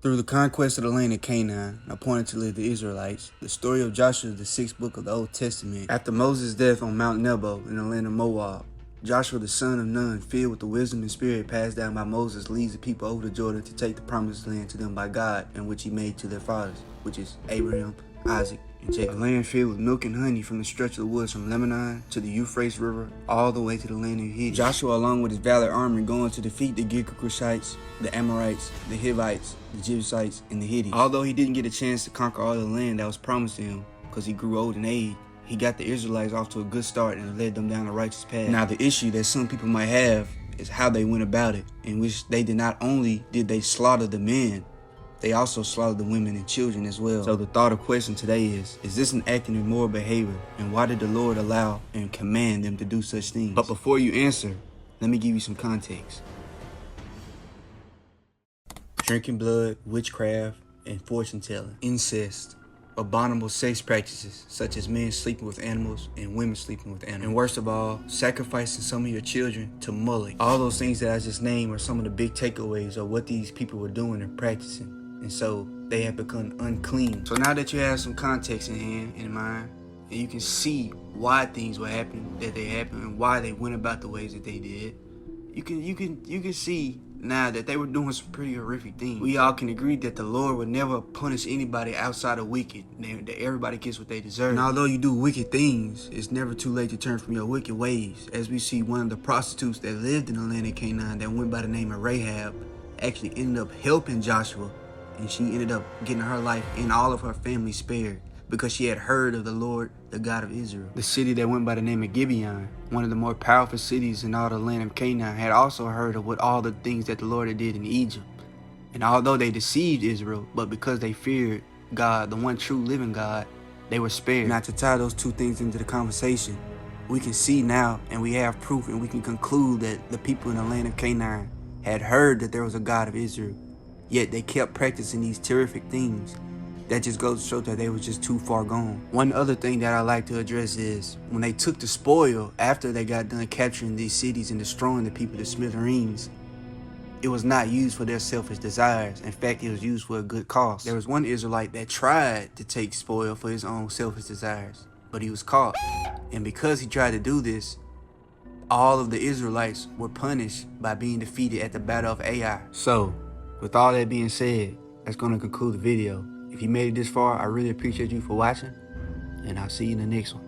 Through the conquest of the land of Canaan, appointed to lead the Israelites, the story of Joshua is the sixth book of the Old Testament. After Moses' death on Mount Nebo in the land of Moab, Joshua the son of Nun, filled with the wisdom and spirit passed down by Moses, leads the people over the Jordan to take the promised land to them by God, and which he made to their fathers, which is Abraham, Isaac, and Jacob. A land filled with milk and honey from the stretch of the woods from Lebanon to the Euphrates River, all the way to the land of Hittite. Joshua, along with his valiant army, going to defeat the Girgashites, the Amorites, the Hivites, the Jebusites, and the Hittites. Although he didn't get a chance to conquer all the land that was promised to him, because he grew old in age, he got the Israelites off to a good start and led them down the righteous path. Now, the issue that some people might have is how they went about it, in which they did not only did they slaughter the men, they also slaughtered the women and children as well. So the thought of question today is this an act in immoral behavior, and why did the Lord allow and command them to do such things? But before you answer, let me give you some context. Drinking blood, witchcraft, and fortune telling, incest, abominable sex practices such as men sleeping with animals and women sleeping with animals, and worst of all, sacrificing some of your children to Moloch. All those things that I just named are some of the big takeaways of what these people were doing and practicing, and so they have become unclean. So now that you have some context in hand and in mind, and you can see why things were happening that they happened and why they went about the ways that they did, you can see now that they were doing some pretty horrific things. We all can agree that the Lord would never punish anybody outside of wicked, that everybody gets what they deserve. And although you do wicked things, it's never too late to turn from your wicked ways. As we see, one of the prostitutes that lived in the land of Canaan that went by the name of Rahab actually ended up helping Joshua, and she ended up getting her life and all of her family spared because she had heard of the Lord, the God of Israel. The city that went by the name of Gibeon, one of the more powerful cities in all the land of Canaan, had also heard of what all the things that the Lord had did in Egypt. And although they deceived Israel, but because they feared God, the one true living God, they were spared. Now, to tie those two things into the conversation, we can see now, and we have proof, and we can conclude that the people in the land of Canaan had heard that there was a God of Israel, yet they kept practicing these terrific things. That just goes to show that they was just too far gone. One other thing that I like to address is when they took the spoil after they got done capturing these cities and destroying the people to smithereens, it was not used for their selfish desires. In fact, it was used for a good cause. There was one Israelite that tried to take spoil for his own selfish desires, but he was caught. And because he tried to do this, all of the Israelites were punished by being defeated at the Battle of Ai. So, with all that being said, that's going to conclude the video. If you made it this far, I really appreciate you for watching, and I'll see you in the next one.